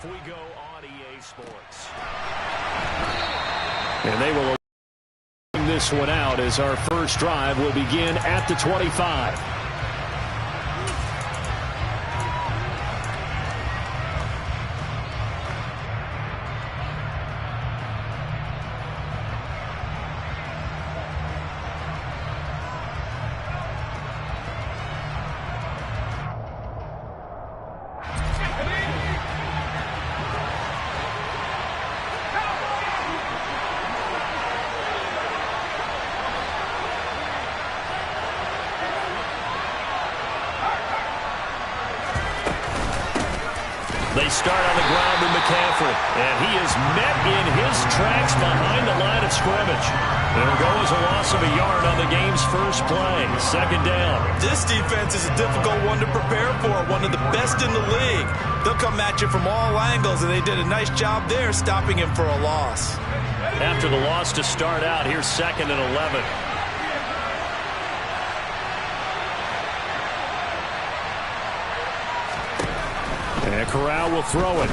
Off we go on EA Sports. And they will this one out as our first drive will begin at the 25. They start on the ground with McCaffrey, and he is met in his tracks behind the line of scrimmage. It'll go as a loss of a yard on the game's first play. Second down. This defense is a difficult one to prepare for, one of the best in the league. They'll come at you from all angles, and they did a nice job there stopping him for a loss. After the loss to start out, here's 2nd and 11. And Corral will throw it.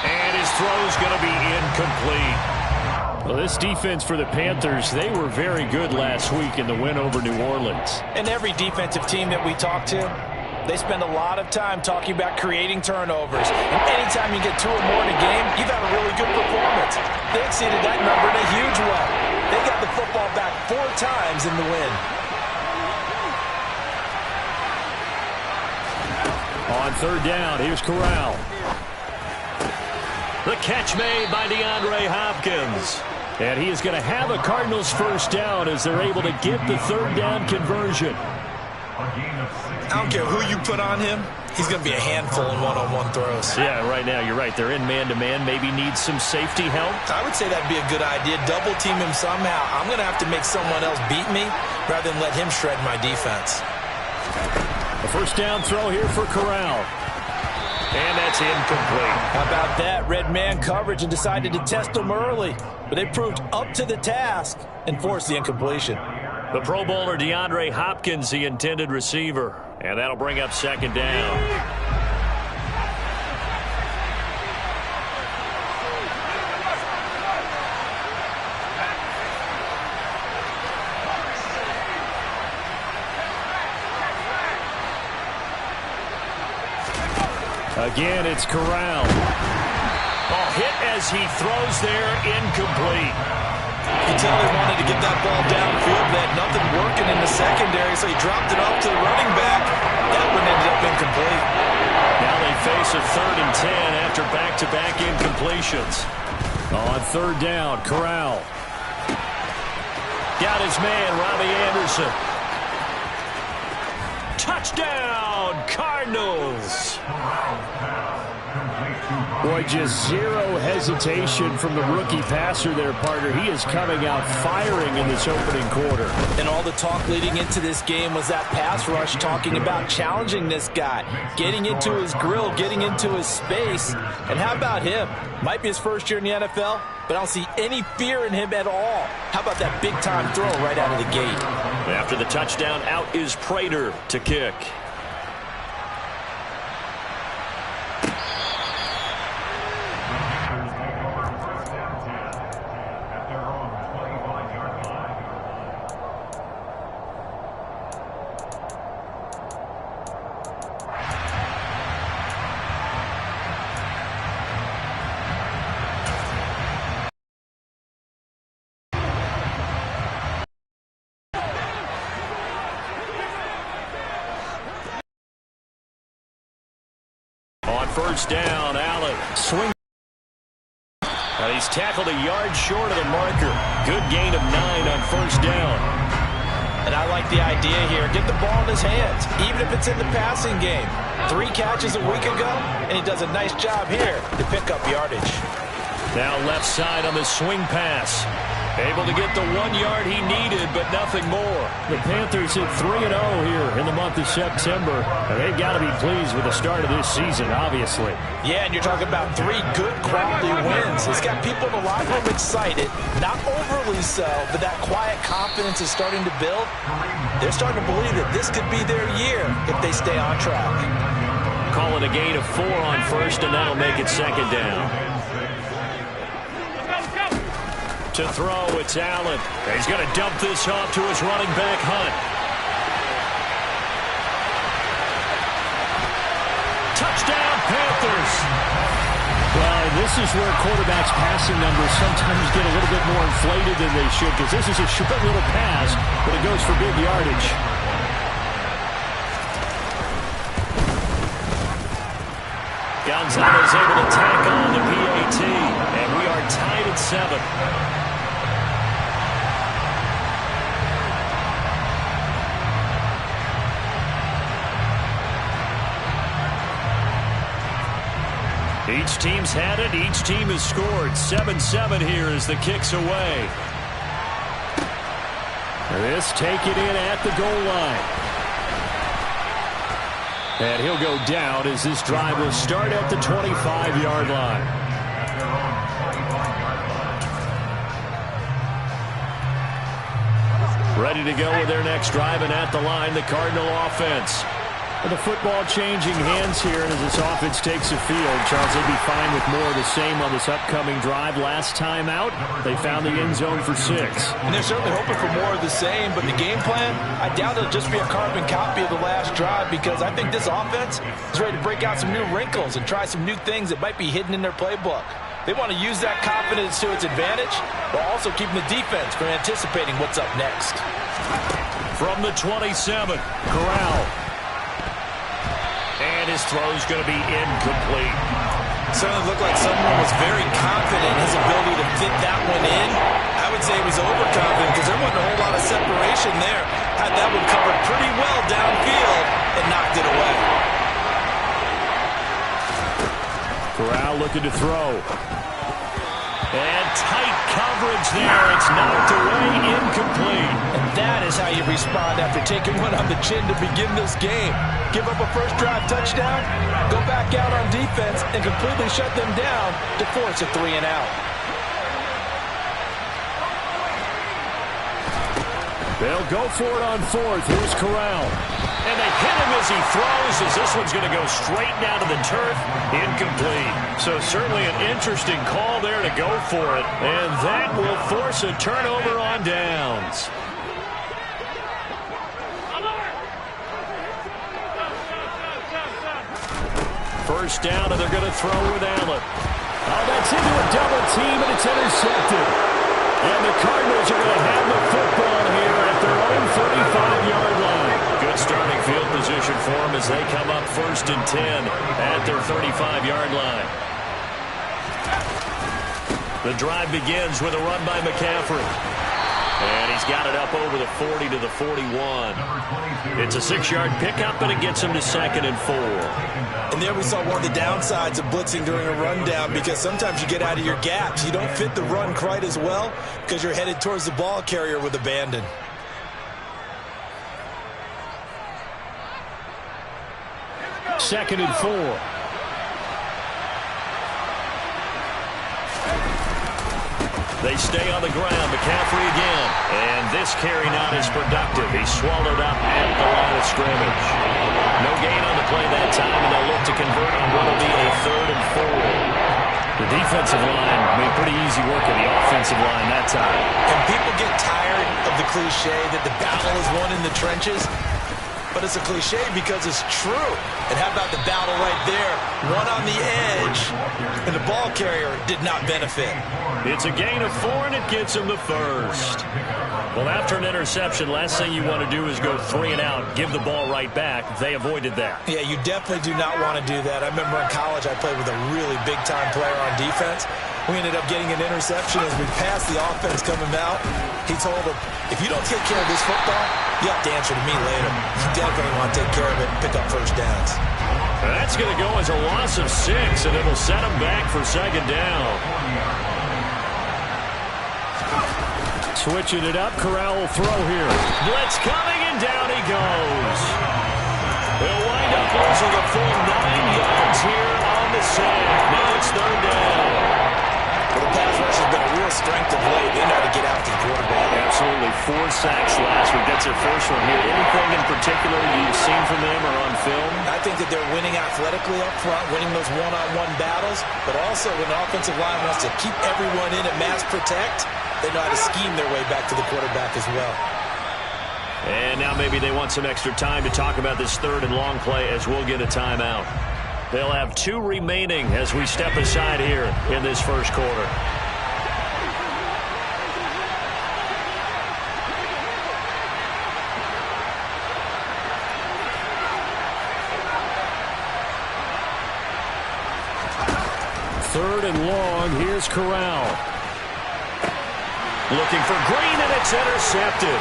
And his throw's going to be incomplete. Well, this defense for the Panthers, they were very good last week in the win over New Orleans. And every defensive team that we talk to, they spend a lot of time talking about creating turnovers. And anytime you get 2 or more in a game, you've had a really good performance. They exceeded that number in a huge way. They got the football back 4 times in the win. On third down, here's Corral. The catch made by DeAndre Hopkins. And he is going to have a Cardinals first down as they're able to get the third down conversion. I don't care who you put on him, he's going to be a handful in one-on-one throws. Yeah, right now, you're right. They're in man-to-man, maybe needs some safety help. I would say that'd be a good idea. Double team him somehow. I'm going to have to make someone else beat me rather than let him shred my defense. A first down throw here for Corral. And that's incomplete. How about that? Red man coverage and decided to test him early. But they proved up to the task and forced the incompletion. The Pro Bowler DeAndre Hopkins, the intended receiver. And that'll bring up second down. Again, it's Corral. Hit as he throws there, incomplete. You tell they wanted to get that ball downfield. They had nothing working in the secondary, so he dropped it off to the running back. That one ended up incomplete. Now they face a 3rd and 10 after back-to-back incompletions. On third down, Corral. Got his man, Robbie Anderson. Touchdown, Cardinals. Boy, just zero hesitation from the rookie passer there, partner. He is coming out firing in this opening quarter. And all the talk leading into this game was that pass rush talking about challenging this guy, getting into his grill, getting into his space. And how about him? Might be his first year in the NFL, but I don't see any fear in him at all. How about that big-time throw right out of the gate? After the touchdown, out is Prater to kick. First down, Allen. Swing. He's tackled a yard short of the marker. Good gain of 9 on first down. And I like the idea here. Get the ball in his hands, even if it's in the passing game. 3 catches a week ago, and he does a nice job here to pick up yardage. Now left side on the swing pass. Able to get the 1 yard he needed, but nothing more. The Panthers hit 3-0 here in the month of September. And they've got to be pleased with the start of this season, obviously. Yeah, and you're talking about 3 good quality wins. It's got people in the locker room excited, not overly so, but that quiet confidence is starting to build. They're starting to believe that this could be their year if they stay on track. call it a gain of 4 on first, and that'll make it second down. To throw, it's Allen. He's going to dump this off to his running back, Hunt. Touchdown, Panthers. Well, this is where quarterbacks' passing numbers sometimes get a little bit more inflated than they should, because this is a short little pass, but it goes for big yardage. Gonzalez able to tackle on the PAT, and we are tied at 7. Each team's had it. Each team has scored. 7-7 here as the kick's away. This taken in at the goal line. And he'll go down as this drive will start at the 25-yard line. Ready to go with their next drive, and at the line, the Cardinal offense. The football changing hands here, and as this offense takes the field, Charles, they'd be fine with more of the same on this upcoming drive. Last time out, they found the end zone for 6. And they're certainly hoping for more of the same, but the game plan, I doubt it'll just be a carbon copy of the last drive, because I think this offense is ready to break out some new wrinkles and try some new things that might be hidden in their playbook. They want to use that confidence to its advantage, while also keeping the defense from anticipating what's up next. From the 27, Corral. And his throw's going to be incomplete. Certainly looked like someone was very confident in his ability to fit that one in. I would say he was overconfident because there wasn't a whole lot of separation there. Had that one covered pretty well downfield and knocked it away. Corral looking to throw. And tight coverage there. It's knocked away, incomplete. And that is how you respond after taking one on the chin to begin this game. Give up a first drive touchdown, go back out on defense, and completely shut them down to force a 3-and-out. They'll go for it on 4th. Here's Corral. And they hit him as he throws, as this one's going to go straight down to the turf. Incomplete. So certainly an interesting call there to go for it. And that will force a turnover on downs. First down, and they're going to throw with Allen. Oh, that's into a double team, and it's intercepted. And the Cardinals are going to have the football here at their own 35-yard line. Good starting field position for them as they come up 1st and 10 at their 35-yard line. The drive begins with a run by McCaffrey. And he's got it up over the 40 to the 41. It's a 6-yard pickup, and it gets him to 2nd and 4. And there we saw one of the downsides of blitzing during a rundown, because sometimes you get out of your gaps. You don't fit the run quite as well because you're headed towards the ball carrier with abandon. Second and 4. They stay on the ground. McCaffrey again. And this carry not as productive. He's swallowed up at the line of scrimmage. No gain on the play that time, and they'll look to convert on what will be a 3rd and 4. The defensive line made pretty easy work of the offensive line that time. And people get tired of the cliche that the battle is won in the trenches. But it's a cliche because it's true. And how about the battle right there? One on the edge, and the ball carrier did not benefit. It's a gain of 4, and it gets him the first. Well, after an interception, last thing you want to do is go 3 and out, give the ball right back. They avoided that. Yeah, you definitely do not want to do that. I remember in college I played with a really big-time player on defense. We ended up getting an interception as we passed the offense coming out. He told him, if you don't take care of this football, you have to answer to me later. You definitely want to take care of it and pick up first downs. That's going to go as a loss of 6, and it'll set him back for 2nd down. Switching it up, Corral will throw here. Blitz coming, and down he goes. They'll wind up losing a full 9 yards here on the sack. Now it's 3rd down. Well, the pass rush has been a real strength of late. They know how to get out to the quarterback. Absolutely. 4 sacks last week. That's their first one here. Anything in particular you've seen from them or on film? I think that they're winning athletically up front, winning those one-on-one battles, but also when the offensive line wants to keep everyone in and mass protect, they know how to scheme their way back to the quarterback as well. And now maybe they want some extra time to talk about this 3rd and long play as we'll get a timeout. They'll have 2 remaining as we step aside here in this first quarter. Third and long. Here's Corral. Looking for Green, and it's intercepted.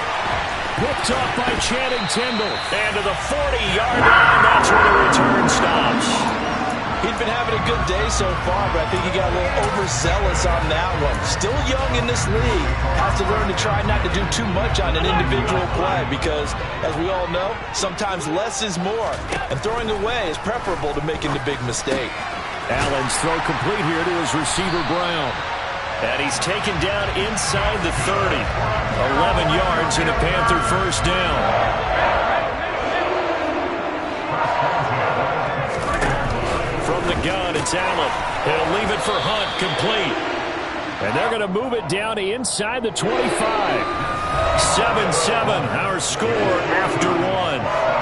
Picked up by Channing Tindall. And to the 40-yard line, that's where the return stops. He'd been having a good day so far, but I think he got a little overzealous on that one. Still young in this league. Has to learn to try not to do too much on an individual play because, as we all know, sometimes less is more. And throwing away is preferable to making the big mistake. Allen's throw complete here to his receiver, Brown. And he's taken down inside the 30. 11 yards and a Panther first down. From the gun, it's Allen. He'll leave it for Hunt, complete. And they're going to move it down to inside the 25. 7-7, our score after 1.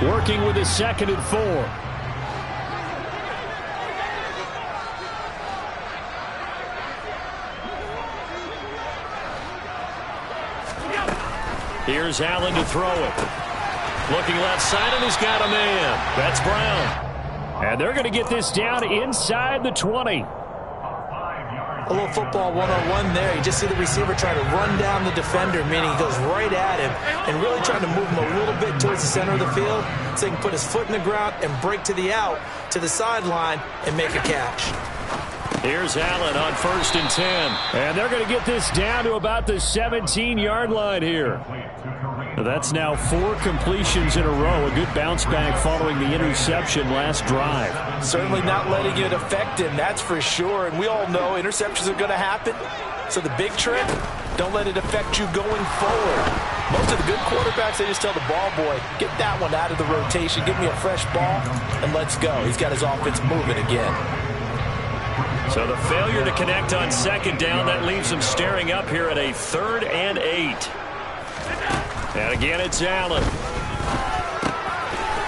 Working with his 2nd and 4. Here's Allen to throw it. Looking left side, and he's got a man. That's Brown. And they're going to get this down inside the 20. A little football 101 there. You just see the receiver try to run down the defender, meaning he goes right at him and really trying to move him a little bit towards the center of the field so he can put his foot in the ground and break to the out, to the sideline, and make a catch. Here's Allen on 1st and 10. And they're going to get this down to about the 17-yard line here. That's now 4 completions in a row. A good bounce back following the interception last drive. Certainly not letting it affect him, that's for sure. And we all know interceptions are going to happen. So the big trick, don't let it affect you going forward. Most of the good quarterbacks, they just tell the ball boy, get that one out of the rotation, give me a fresh ball, and let's go. He's got his offense moving again. So the failure to connect on 2nd down, that leaves him staring up here at a 3rd and 8. And again, it's Allen.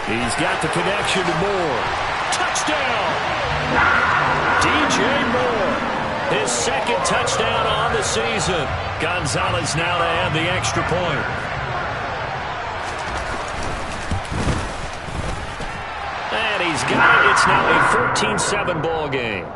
He's got the connection to Moore. Touchdown! DJ Moore, his 2nd touchdown on the season. Gonzalez now to add the extra point. And he's got it. It's now a 14-7 ball game.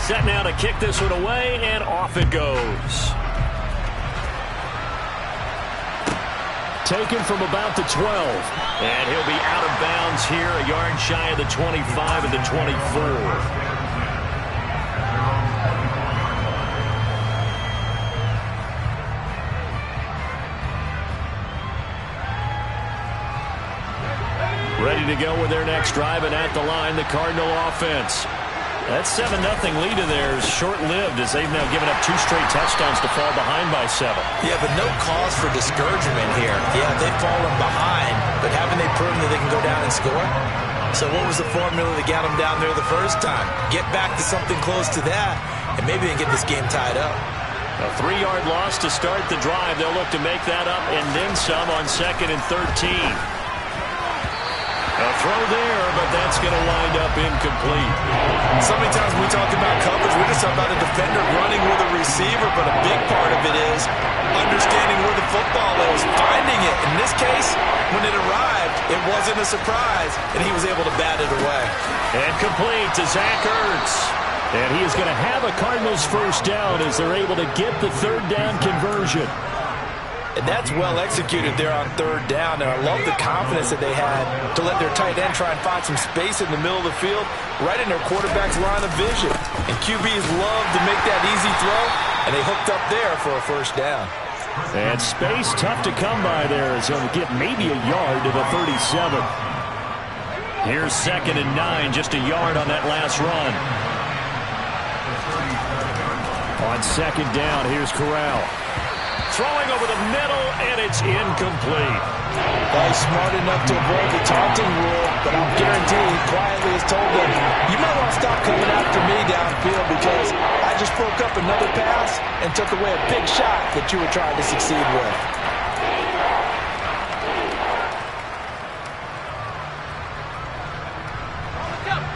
Set now to kick this one away, and off it goes. Taken from about the 12. And he'll be out of bounds here, a yard shy of the 25 and the 24. Ready to go with their next drive, and at the line, the Cardinal offense. That 7-0 lead of theirs short-lived as they've now given up 2 straight touchdowns to fall behind by 7. Yeah, but no cause for discouragement here. Yeah, they've fallen behind, but haven't they proven that they can go down and score? So what was the formula that got them down there the first time? Get back to something close to that, and maybe they can get this game tied up. A 3-yard loss to start the drive. They'll look to make that up and then some on 2nd and 13. A throw there, but that's going to wind up incomplete. So many times when we talk about coverage, we just talk about a defender running with a receiver, but a big part of it is understanding where the football is, finding it. In this case, when it arrived, it wasn't a surprise, and he was able to bat it away. And complete to Zach Ertz. And he is going to have a Cardinals first down as they're able to get the third down conversion. And that's well executed there on third down. And I love the confidence that they had to let their tight end try and find some space in the middle of the field, right in their quarterback's line of vision. And QBs love to make that easy throw, and they hooked up there for a first down. And space tough to come by there as they'll get maybe a yard to the 37. Here's 2nd and 9, just a yard on that last run. On 2nd down, here's Corral. Throwing over the middle, and it's incomplete. Well, he's smart enough to avoid the taunting rule, but I'll guarantee he quietly has told them, you might want to stop coming after me downfield because I just broke up another pass and took away a big shot that you were trying to succeed with.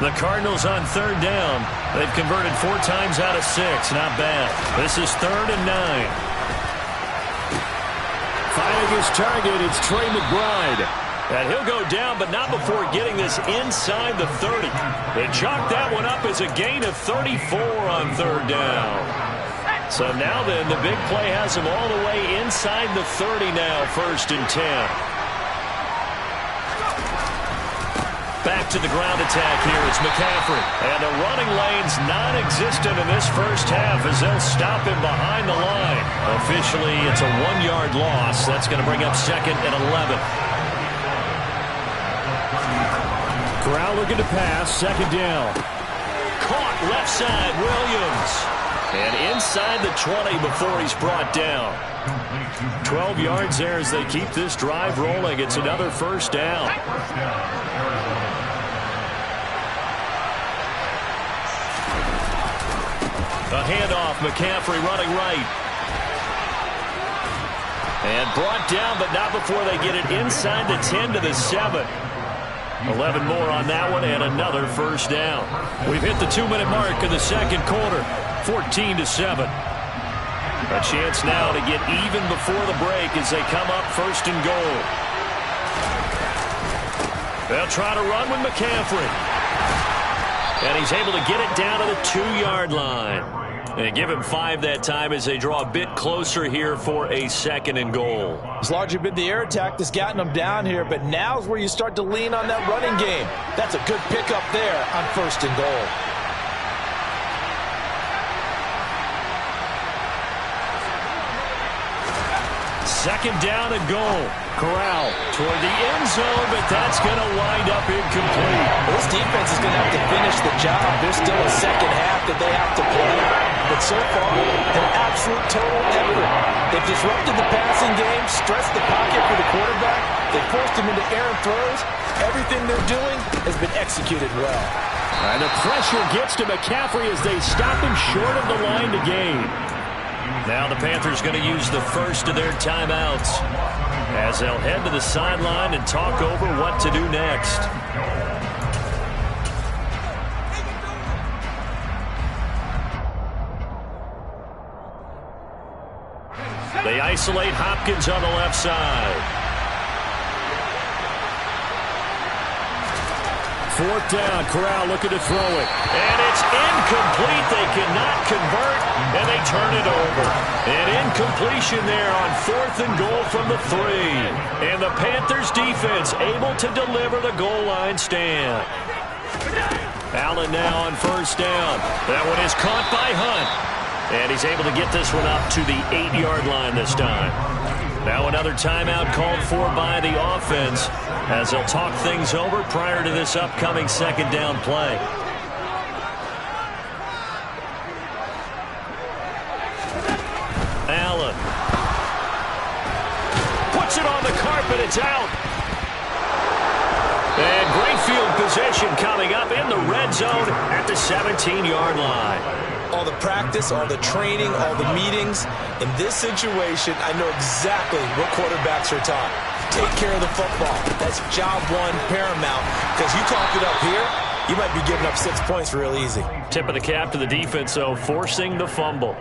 The Cardinals on third down. They've converted 4 times out of 6. Not bad. This is 3rd and 9. Finding his target, it's Trey McBride. And he'll go down, but not before getting this inside the 30. They chalk that one up as a gain of 34 on third down. So now then, the big play has him all the way inside the 30 now, 1st and 10. Back to the ground attack here is McCaffrey. And the running lane's non-existent in this first half as they'll stop him behind the line. Officially, it's a 1-yard loss. That's going to bring up 2nd and 11. Corral looking to pass. 2nd down. Caught left side, Williams. And inside the 20 before he's brought down. 12 yards there as they keep this drive rolling. It's another first down. A handoff, McCaffrey running right. And brought down, but not before they get it inside the 10 to the 7. 11 more on that one, and another first down. We've hit the 2-minute mark of the second quarter, 14-7. A chance now to get even before the break as they come up 1st and goal. They'll try to run with McCaffrey. And he's able to get it down to the 2-yard line. And give him 5 that time as they draw a bit closer here for a 2nd and goal. It's largely been the air attack that's gotten them down here, but now's where you start to lean on that running game. That's a good pickup there on 1st and goal. Second down and goal. Corral toward the end zone, but that's going to wind up incomplete. Well, this defense is going to have to finish the job. There's still a second half that they have to play. But so far, an absolute total effort. They've disrupted the passing game, stressed the pocket for the quarterback. They've forced him into errant throws. Everything they're doing has been executed well. And the pressure gets to McCaffrey as they stop him short of the line to gain. Now the Panthers going to use the first of their timeouts as they'll head to the sideline and talk over what to do next. They isolate Hopkins on the left side. 4th down, Corral looking to throw it. And it's incomplete. They cannot convert, and they turn it over. An incompletion there on 4th and goal from the 3. And the Panthers defense able to deliver the goal line stand. Allen now on 1st down. That one is caught by Hunt. And he's able to get this one up to the 8-yard line this time. Now another timeout called for by the offense as they'll talk things over prior to this upcoming 2nd down play. Allen puts it on the carpet. It's out. And great field position coming up in the red zone at the 17-yard line. all the practice, all the training, all the meetings. In this situation, I know exactly what quarterbacks are taught. Take care of the football. That's job one, paramount. Because you cough it up here, you might be giving up 6 points real easy. Tip of the cap to the defense, though, forcing the fumble.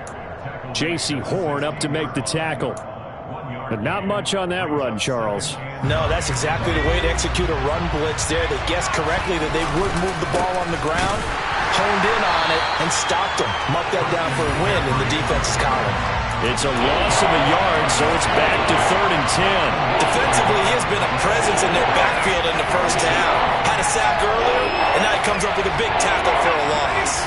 J.C. Horn up to make the tackle. But not much on that run, Charles. No, that's exactly the way to execute a run blitz there. They guessed correctly that they would move the ball on the ground, honed in on it, and stopped them. Mark that down for a win in the defense's column. It's a loss of a yard, so it's back to 3rd and 10. Defensively, he has been a presence in their backfield in the first half. Had a sack earlier, and now he comes up with a big tackle for a loss.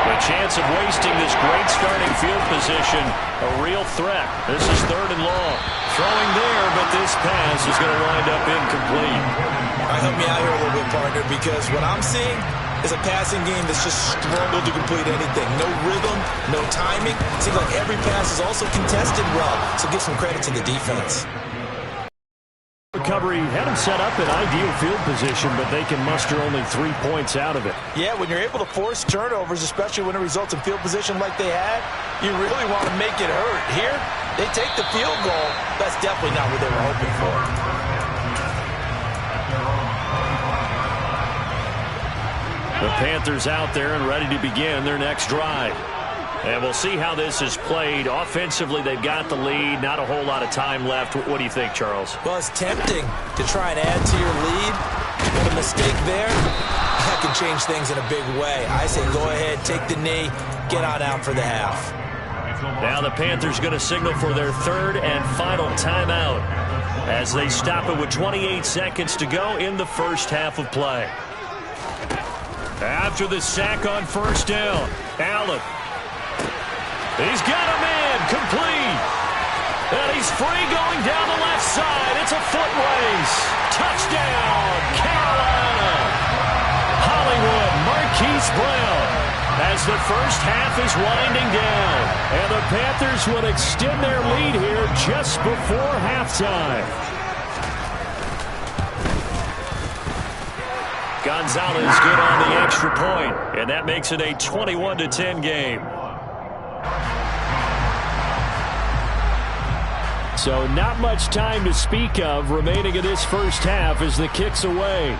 The chance of wasting this great starting field position, a real threat. This is 3rd and long. Throwing there, but this pass is going to wind up incomplete. All right, help me out here a little bit, partner, because what I'm seeing is a passing game that's just struggled to complete anything. No rhythm, no timing. Seems like every pass is also contested well, so give some credit to the defense. Recovery had them set up in ideal field position, but they can muster only 3 points out of it. Yeah, when you're able to force turnovers, especially when it results in field position like they had, you really want to make it hurt. Here, they take the field goal. That's definitely not what they were hoping for. The Panthers out there and ready to begin their next drive. And we'll see how this is played. Offensively, they've got the lead. Not a whole lot of time left. What do you think, Charles? Well, it's tempting to try and add to your lead, but a mistake there, that can change things in a big way. I say go ahead, take the knee, get on out for the half. Now the Panthers going to signal for their 3rd and final timeout as they stop it with 28 seconds to go in the first half of play. After the sack on 1st down, Allen. He's got a man complete. And he's free going down the left side. It's a foot race. Touchdown, Carolina. Hollywood, Marquise Brown. As the first half is winding down. And the Panthers will extend their lead here just before halftime. Gonzalez good on the extra point. And that makes it a 21-10 game. So not much time to speak of remaining in this first half as the kick's away.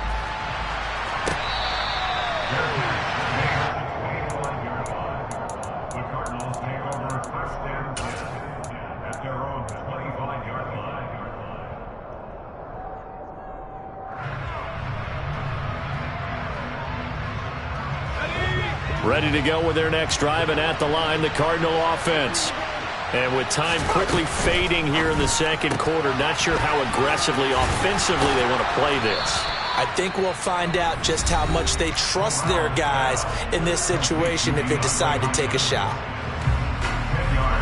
Ready to go with their next drive, and at the line, the Cardinal offense. And with time quickly fading here in the second quarter, not sure how aggressively, offensively they want to play this. I think we'll find out just how much they trust their guys in this situation if they decide to take a shot.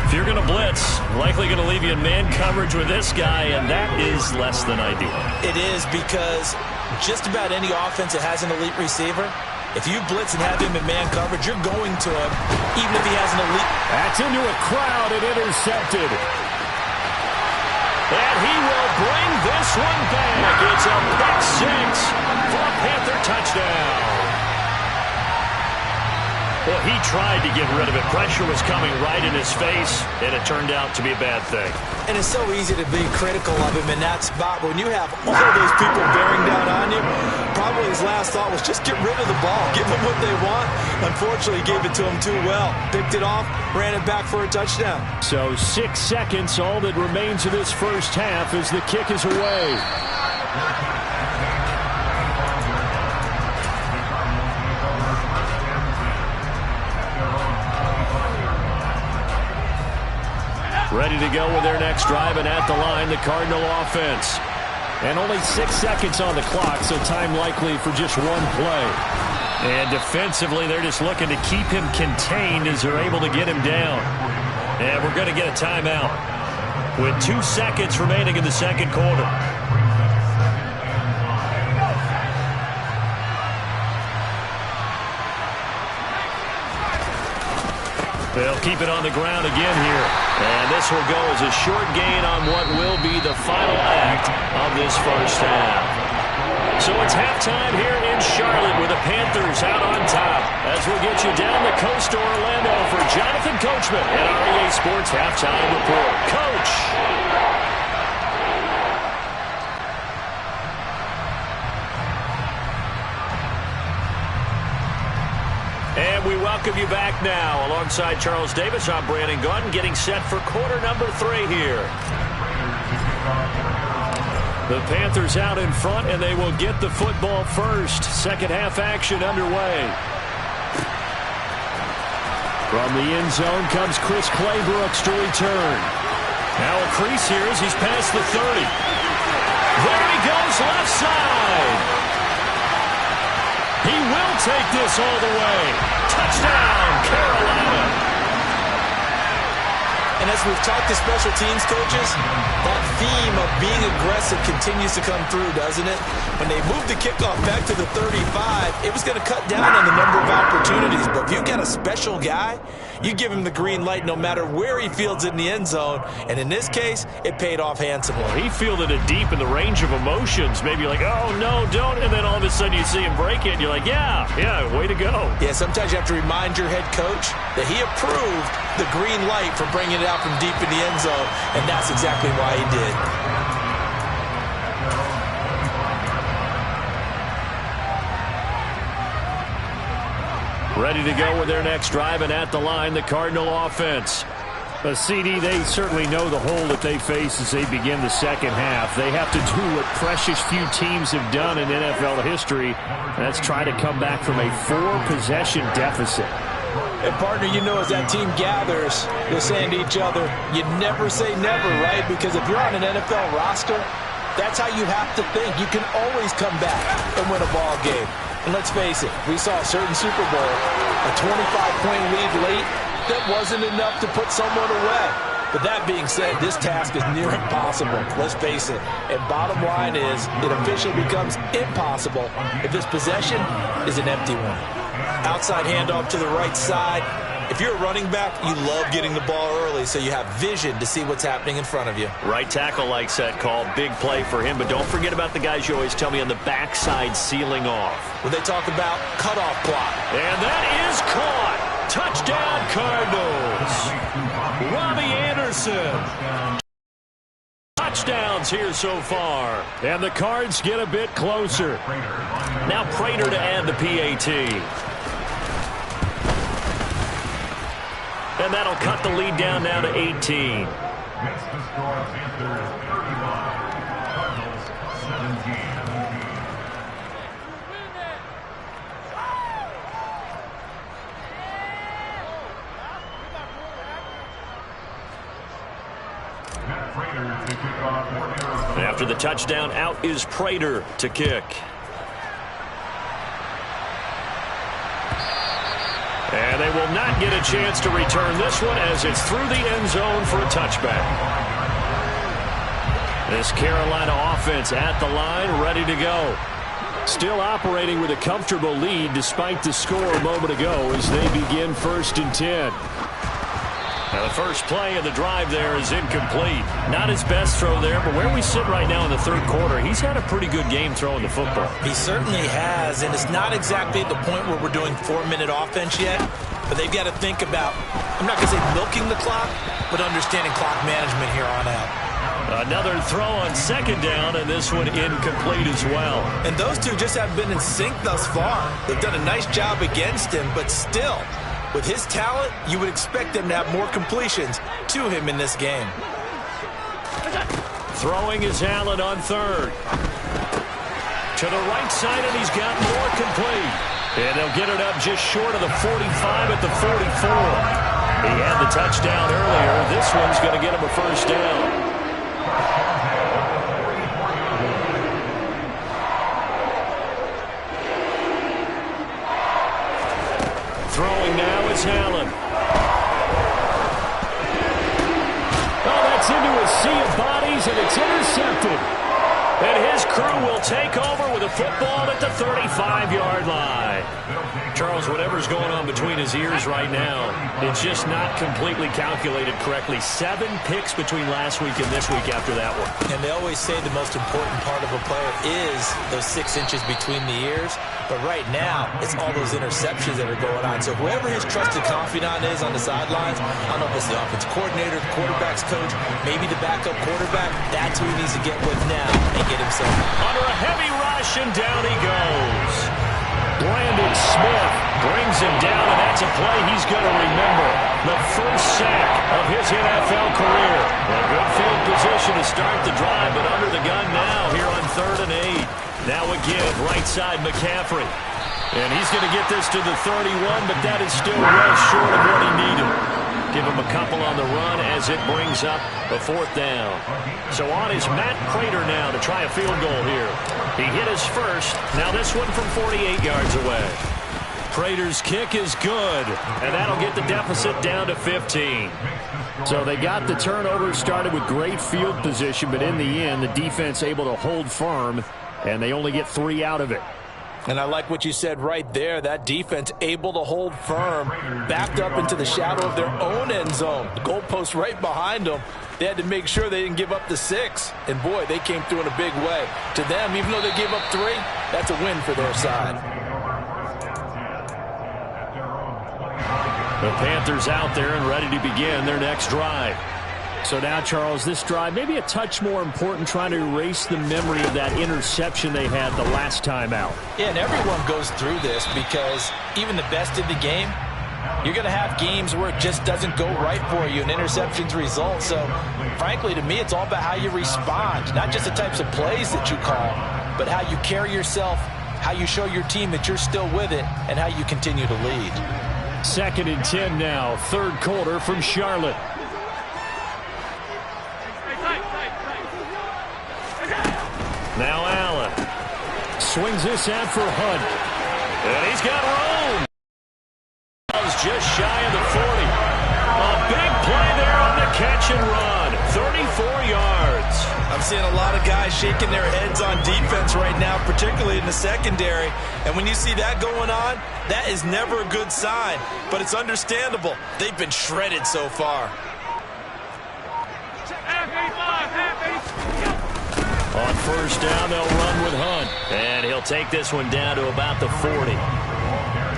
If you're going to blitz, likely going to leave you in man coverage with this guy, and that is less than ideal. It is, because just about any offense that has an elite receiver, if you blitz and have him in man coverage, you're going to him, even if he has an elite. That's into a crowd and intercepted. And he will bring this one back. It's a pick six for a Panther touchdown. Well, he tried to get rid of it. Pressure was coming right in his face, and it turned out to be a bad thing. And it's so easy to be critical of him in that spot. But when you have all those people bearing down on you, probably his last thought was just get rid of the ball. Give them what they want. Unfortunately, he gave it to them too well. Picked it off, ran it back for a touchdown. So 6 seconds, all that remains of this first half as the kick is away. Ready to go with their next drive, and at the line, the Cardinal offense. And only 6 seconds on the clock, so time likely for just one play. And defensively, they're just looking to keep him contained as they're able to get him down. And we're going to get a timeout with 2 seconds remaining in the second quarter. They'll keep it on the ground again here. And this will go as a short gain on what will be the final act of this first half. So it's halftime here in Charlotte with the Panthers out on top. As we'll get you down the coast to Orlando for Jonathan Coachman at our EA Sports Halftime Report. Coach! And we welcome you back now. Alongside Charles Davis, I'm Brandon Gaudin, getting set for quarter number 3 here. The Panthers out in front, and they will get the football first. Second half action underway. From the end zone comes Chris Claybrooks to return. Now a crease here as he's past the 30. There he goes, left side. He will take this all the way. Touchdown, Carolina. And as we've talked to special teams coaches, that theme of being aggressive continues to come through, doesn't it? When they moved the kickoff back to the 35, it was going to cut down on the number of opportunities. But if you've got a special guy, you give him the green light no matter where he fields in the end zone. And in this case, it paid off handsomely. Well, he fielded it deep in the range of emotions. Maybe like, oh, no, don't. And then all of a sudden you see him break it, and you're like, yeah, way to go. Yeah, sometimes you have to remind your head coach that he approved the green light for bringing it out from deep in the end zone, and that's exactly why he did. Ready to go with their next drive, and at the line, the Cardinal offense. CD, they certainly know the hole that they face as they begin the second half. They have to do what precious few teams have done in NFL history, and that's try to come back from a 4-possession deficit. And, partner, you know as that team gathers, they're saying to each other, you never say never, right? Because if you're on an NFL roster, that's how you have to think. You can always come back and win a ball game. And let's face it, we saw a certain Super Bowl, a 25-point lead late, that wasn't enough to put someone away. But that being said, this task is near impossible. Let's face it. And bottom line is, it officially becomes impossible if this possession is an empty one. Outside handoff to the right side. If you're a running back, you love getting the ball early so you have vision to see what's happening in front of you. Right tackle likes that call. Big play for him. But don't forget about the guys you always tell me on the backside sealing off. When they talk about cutoff block. And that is caught. Touchdown, Cardinals. Robbie Anderson. Touchdowns here so far. And the Cards get a bit closer. Now Prater to add the PAT. And that'll cut the lead down now to 18. Makes the score Panthers 31, Cardinals 17. After the touchdown, out is Prater to kick. And they will not get a chance to return this one as it's through the end zone for a touchback. This Carolina offense at the line, ready to go. Still operating with a comfortable lead despite the score a moment ago as they begin 1st and 10. Now the first play of the drive there is incomplete. Not his best throw there, but where we sit right now in the 3rd quarter, he's had a pretty good game throwing the football. He certainly has, and it's not exactly at the point where we're doing 4-minute offense yet, but they've got to think about, I'm not going to say milking the clock, but understanding clock management here on out. Another throw on 2nd down, and this one incomplete as well. And those two just have been in sync thus far. They've done a nice job against him, but still, with his talent, you would expect them to have more completions to him in this game. Throwing is Allen on 3rd. To the right side, and he's got more complete. And they'll get it up just short of the 45 at the 44. He had the touchdown earlier. This one's going to get him a 1st down. Throwing now is Allen. Oh, that's into a sea of bodies, and it's intercepted. And his his crew will take over with a football at the 35-yard line. Charles, whatever's going on between his ears right now, it's just not completely calculated correctly. 7 picks between last week and this week after that one. And they always say the most important part of a player is those 6 inches between the ears. But right now, it's all those interceptions that are going on. So whoever his trusted confidant is on the sidelines, I don't know if it's the offensive coordinator, the quarterback's coach, maybe the backup quarterback, that's who he needs to get with now and get himself under a heavy rush, and down he goes. Brandon Smith brings him down, and that's a play he's going to remember. The first sack of his NFL career. A good field position to start the drive, but under the gun now here on 3rd and 8. Now again, right side McCaffrey. And he's going to get this to the 31, but that is still well short of what he needed. Give him a couple on the run as it brings up a 4th down. So on is Matt Prater now to try a field goal here. He hit his first. Now this one from 48 yards away. Prater's kick is good, and that'll get the deficit down to 15. So they got the turnover started with great field position, but in the end, the defense able to hold firm, and they only get 3 out of it. And I like what you said right there. That defense able to hold firm, backed up into the shadow of their own end zone. The goalpost right behind them. They had to make sure they didn't give up the 6. And, boy, they came through in a big way. To them, even though they gave up 3, that's a win for their side. The Panthers out there and ready to begin their next drive. So now, Charles, this drive maybe a touch more important, trying to erase the memory of that interception they had the last time out. Yeah, and everyone goes through this because even the best in the game, you're going to have games where it just doesn't go right for you and interceptions result. So, frankly, to me, it's all about how you respond, not just the types of plays that you call, but how you carry yourself, how you show your team that you're still with it, and how you continue to lead. 2nd and 10 now, 3rd quarter from Charlotte. Now Allen swings this out for Hunt. And he's got room. Just shy of the 40. A big play there on the catch and run. 34 yards. I'm seeing a lot of guys shaking their heads on defense right now, particularly in the secondary. And when you see that going on, that is never a good sign. But it's understandable. They've been shredded so far. On 1st down, they'll run with Hunt. And he'll take this one down to about the 40.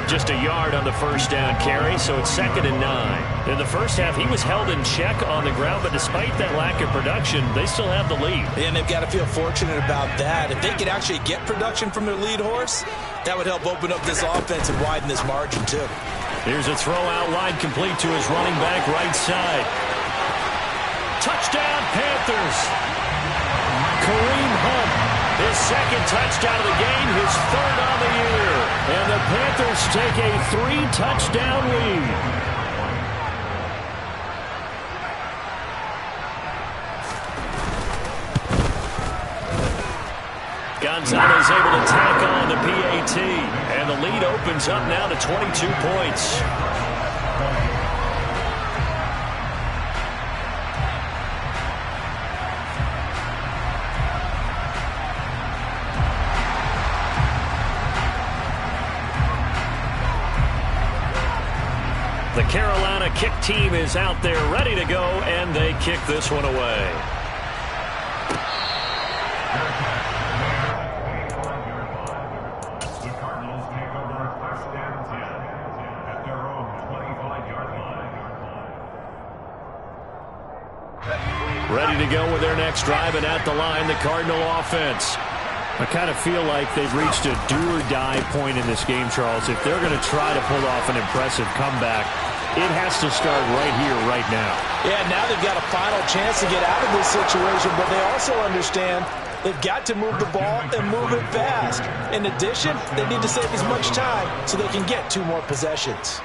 Just a yard on the 1st down carry, so it's 2nd and 9. In the first half, he was held in check on the ground, but despite that lack of production, they still have the lead. And they've got to feel fortunate about that. If they could actually get production from their lead horse, that would help open up this offense and widen this margin, too. Here's a throw out wide, complete to his running back right side. Touchdown, Panthers. Kareem Hunt, his 2nd touchdown of the game, his 3rd on the year. And the Panthers take a 3-touchdown lead. Gonzalez able to tack on the PAT. And the lead opens up now to 22 points. The Carolina kick team is out there ready to go, and they kick this one away. The Cardinals take over 1st and 10 at their own 25-yard line. Ready to go with their next drive, and at the line, the Cardinal offense. I kind of feel like they've reached a do-or-die point in this game, Charles. If they're going to try to pull off an impressive comeback, it has to start right here, right now. Yeah, now they've got a final chance to get out of this situation, but they also understand they've got to move the ball and move it fast. In addition, they need to save as much time so they can get 2 more possessions.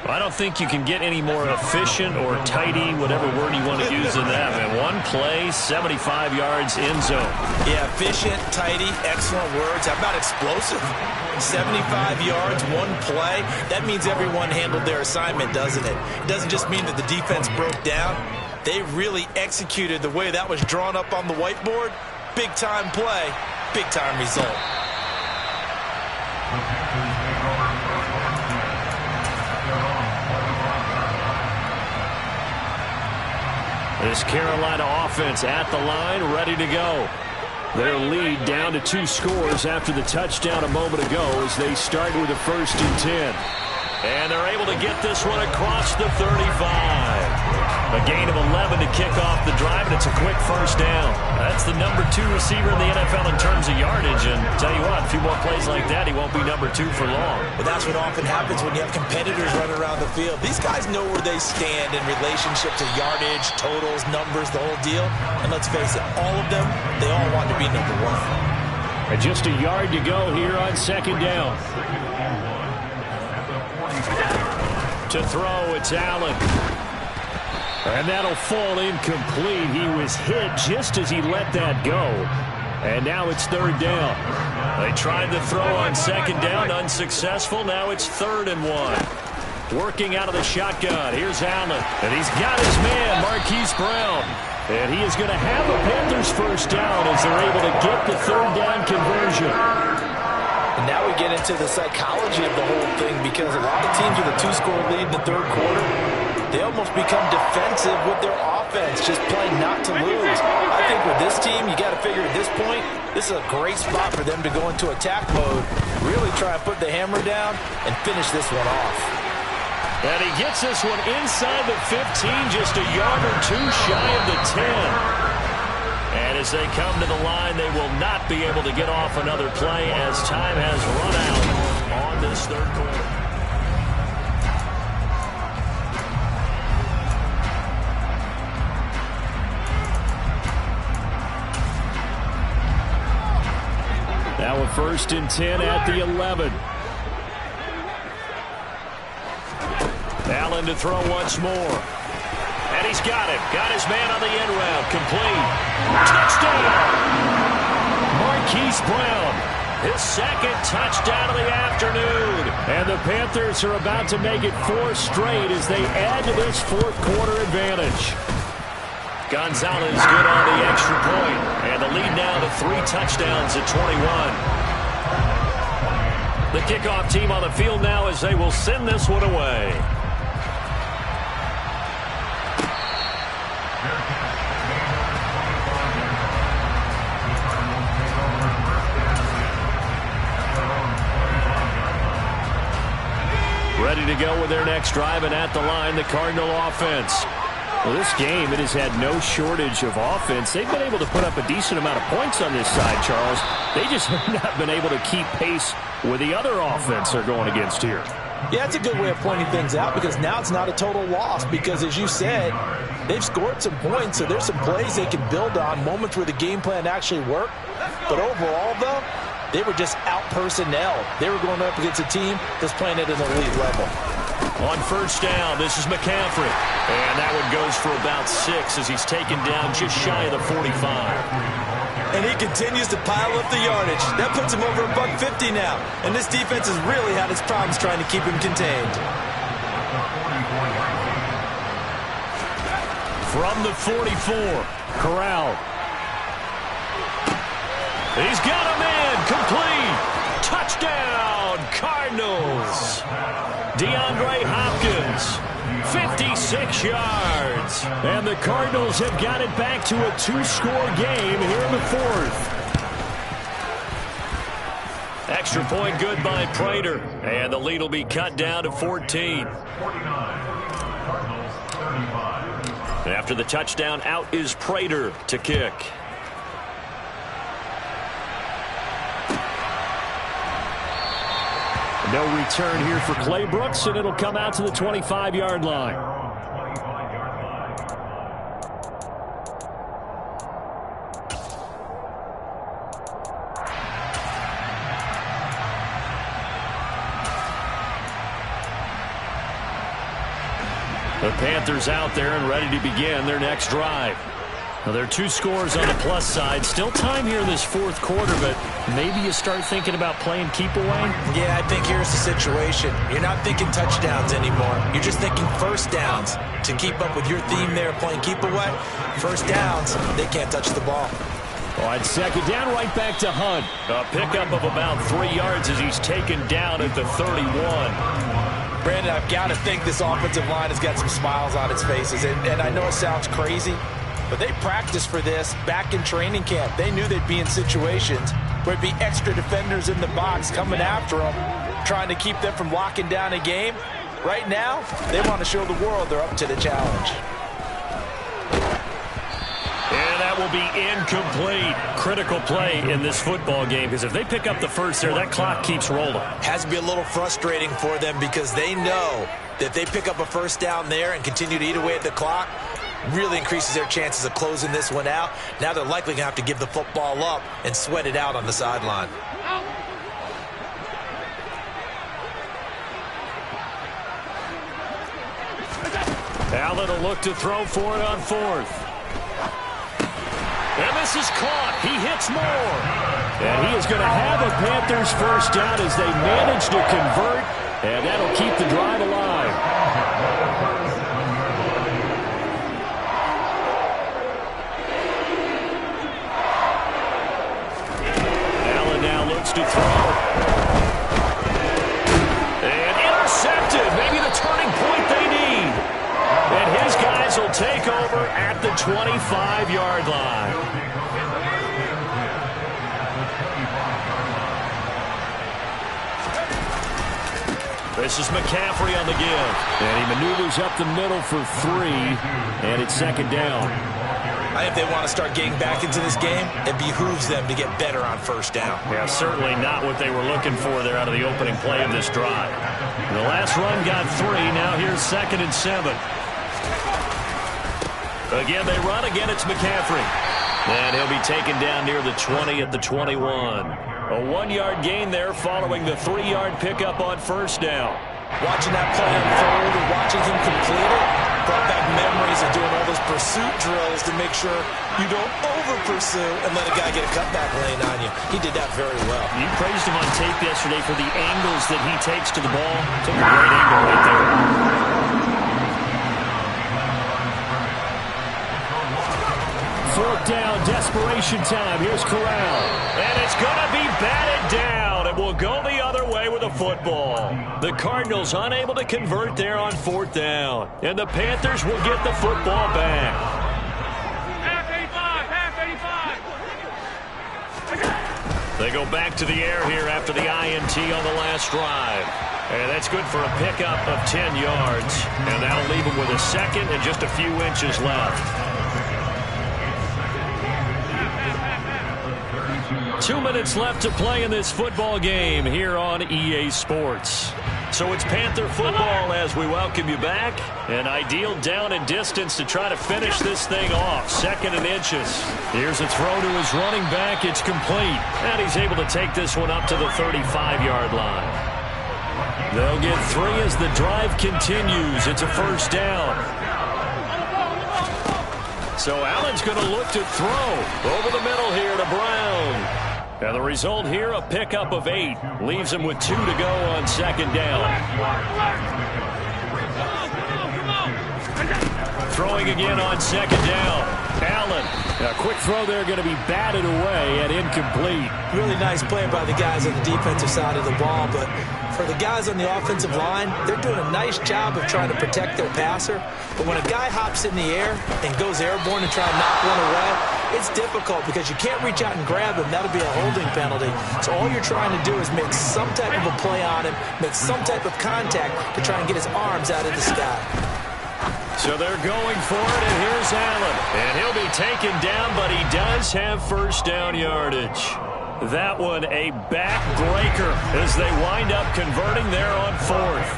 I don't think you can get any more efficient or tidy, whatever word you want to use in that. Man, 1 play, 75 yards, end zone. Yeah, efficient, tidy, excellent words. How about explosive? 75 yards, 1 play. That means everyone handled their assignment, doesn't it? It doesn't just mean that the defense broke down. They really executed the way that was drawn up on the whiteboard. Big-time play, big-time result. This Carolina offense at the line, ready to go. Their lead down to 2 scores after the touchdown a moment ago as they start with a 1st and 10. And they're able to get this one across the 35. A gain of 11 to kick off the drive, and it's a quick 1st down. That's the number 2 receiver in the NFL in terms of yardage. And tell you what, a few more plays like that, he won't be number 2 for long. But that's what often happens when you have competitors running around the field. These guys know where they stand in relationship to yardage, totals, numbers, the whole deal. And let's face it, all of them, they all want to be number 1. And just a yard to go here on 2nd down. To throw, it's Allen. And that'll fall incomplete. He was hit just as he let that go. And now it's 3rd down. They tried to throw on 2nd down, unsuccessful. Now it's 3rd and 1. Working out of the shotgun. Here's Allen. And he's got his man, Marquise Brown. And he is going to have a Panthers 1st down as they're able to get the 3rd down conversion. And now we get into the psychology of the whole thing, because a lot of teams with a 2-score lead in the 3rd quarter, they almost become defensive with their offense, just playing not to lose. I think with this team, you got to figure at this point, this is a great spot for them to go into attack mode, really try and put the hammer down and finish this one off. And he gets this one inside the 15, just a yard or 2 shy of the 10. And as they come to the line, they will not be able to get off another play as time has run out on this 3rd quarter. Now a 1st and 10 at the 11. Allen to throw once more. And he's got it. Got his man on the end route. Complete. Touchdown! Marquise Brown. His 2nd touchdown of the afternoon. And the Panthers are about to make it 4 straight as they add to this 4th quarter advantage. Gonzalez good on the extra point. And the lead now to 3 touchdowns at 21. The kickoff team on the field now as they will send this one away. Ready to go with their next drive, and at the line, the Cardinal offense. Well, this game, it has had no shortage of offense. They've been able to put up a decent amount of points on this side, Charles. They just have not been able to keep pace with the other offense they're going against here. Yeah, it's a good way of pointing things out, because now it's not a total loss, because as you said, they've scored some points, so there's some plays they can build on, moments where the game plan actually worked. But overall, though, they were just out-personnel. They were going up against a team that's playing at an elite level. On 1st down, this is McCaffrey. And that one goes for about 6 as he's taken down just shy of the 45. And he continues to pile up the yardage. That puts him over $150 now. And this defense has really had its problems trying to keep him contained. From the 44, Corral. He's got a man, complete. Touchdown, Cardinals. DeAndre Hopkins, 56 yards. And the Cardinals have got it back to a 2-score game here in the 4th. Extra point good by Prater. And the lead will be cut down to 14. And after the touchdown, out is Prater to kick. No return here for Clay Brooks, and it'll come out to the 25-yard line. The Panthers out there and ready to begin their next drive. Well, there are two scores on the plus side. Still time here in this fourth quarter, but maybe you start thinking about playing keep away? Yeah, I think here's the situation. You're not thinking touchdowns anymore. You're just thinking first downs. To keep up with your theme there, playing keep away, first downs, they can't touch the ball. On second down, right back to Hunt. A pickup of about 3 yards as he's taken down at the 31. Brandon, I've got to think this offensive line has got some smiles on its faces. And I know it sounds crazy, but they practiced for this back in training camp. They knew they'd be in situations where it'd be extra defenders in the box coming after them, trying to keep them from locking down a game. Right now, they want to show the world they're up to the challenge. And that will be incomplete. Critical play in this football game, because if they pick up the first there, that clock keeps rolling. Has to be a little frustrating for them because they know that if they pick up a first down there and continue to eat away at the clock, really increases their chances of closing this one out. Now they're likely going to have to give the football up and sweat it out on the sideline. Allen will look to throw for it on fourth. And this is caught. He hits more. And he is going to have a Panthers first down as they manage to convert. And that'll keep the drive alive. Allen now looks to throw. And intercepted. Maybe the turning point they need. And his guys will take over at the 25-yard line. This is McCaffrey on the give. And he maneuvers up the middle for 3. And it's second down. I think they want to start getting back into this game. It behooves them to get better on first down. Yeah, certainly not what they were looking for there out of the opening play of this drive. The last run got 3. Now here's 2nd and 7. Again, they run. Again, it's McCaffrey. And he'll be taken down near the 20 at the 21. A 1-yard gain there following the 3-yard pickup on first down. Watching that play unfold and watching him complete it brought back memories of doing all those pursuit drills to make sure you don't over-pursue and let a guy get a cutback lane on you. He did that very well. You praised him on tape yesterday for the angles that he takes to the ball. Took a great angle right there. Fourth down, desperation time. Here's Corral. And it's going to be batted down. It will go the other way with a football. The Cardinals unable to convert there on 4th down. And the Panthers will get the football back. They go back to the air here after the INT on the last drive. And that's good for a pickup of 10 yards. And that'll leave them with a second and just a few inches left. 2 minutes left to play in this football game here on EA Sports. So it's Panther football as we welcome you back. An ideal down and distance to try to finish this thing off. 2nd and inches. Here's a throw to his running back. It's complete. And he's able to take this one up to the 35-yard line. They'll get 3 as the drive continues. It's a first down. So Allen's going to look to throw over the middle here to Brown. And the result here, a pickup of 8. Leaves him with 2 to go on 2nd down. Throwing again on 2nd down. Allen. A quick throw there going to be batted away and incomplete. Really nice play by the guys on the defensive side of the ball, but for the guys on the offensive line, they're doing a nice job of trying to protect their passer. But when a guy hops in the air and goes airborne and try to knock one away, it's difficult because you can't reach out and grab him. That'll be a holding penalty. So all you're trying to do is make some type of a play on him, make some type of contact to try and get his arms out of the sky. So they're going for it, and here's Allen. And he'll be taken down, but he does have first down yardage. That one a backbreaker as they wind up converting there on 4th.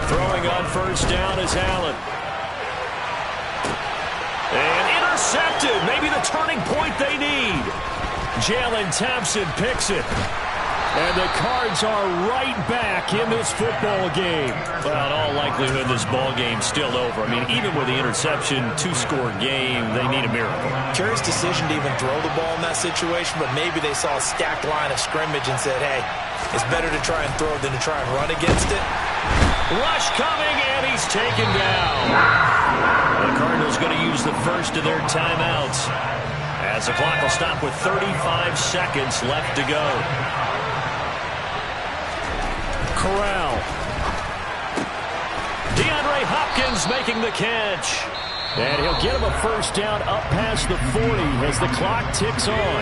Throwing on first down is Allen. And intercepted. Maybe the turning point they need. Jalen Thompson picks it. And the Cards are right back in this football game. Well, in all likelihood, this ball game's still over. I mean, even with the interception, two-score game, they need a miracle. Curious decision to even throw the ball in that situation, but maybe they saw a stacked line of scrimmage and said, hey, it's better to try and throw than to try and run against it. Rush coming, and he's taken down. The Cardinals going to use the first of their timeouts as the clock will stop with 35 seconds left to go. Corral. DeAndre Hopkins making the catch. And he'll get him a first down up past the 40 as the clock ticks on.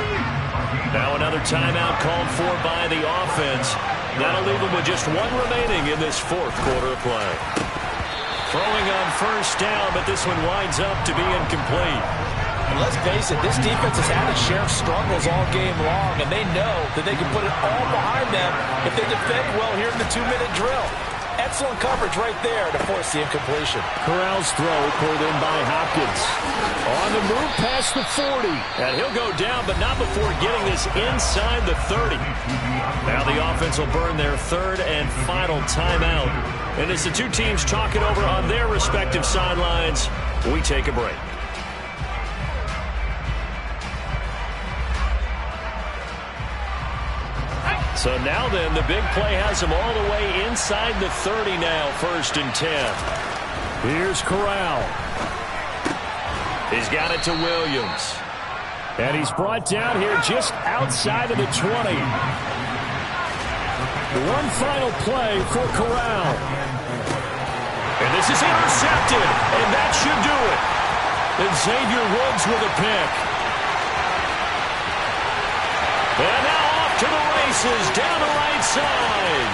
Now another timeout called for by the offense. That'll leave them with just one remaining in this fourth quarter of play. Throwing on first down, but this one winds up to be incomplete. And let's face it, this defense has had its share of struggles all game long, and they know that they can put it all behind them if they defend well here in the 2-minute drill. Excellent coverage right there to force the incompletion. Corral's throw pulled in by Hopkins. On the move past the 40. And he'll go down, but not before getting this inside the 30. Now the offense will burn their third and final timeout. And as the two teams talk it over on their respective sidelines, we take a break. So now then, the big play has him all the way inside the 30 now, 1st and 10. Here's Corral. He's got it to Williams. And he's brought down here just outside of the 20. One final play for Corral. And this is intercepted, and that should do it. And Xavier Woods with a pick. And now off to the races down the right side.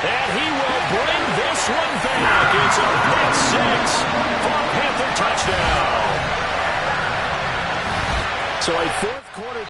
And he will bring this one back. It's a pick six for a Panther touchdown. So a fourth quarter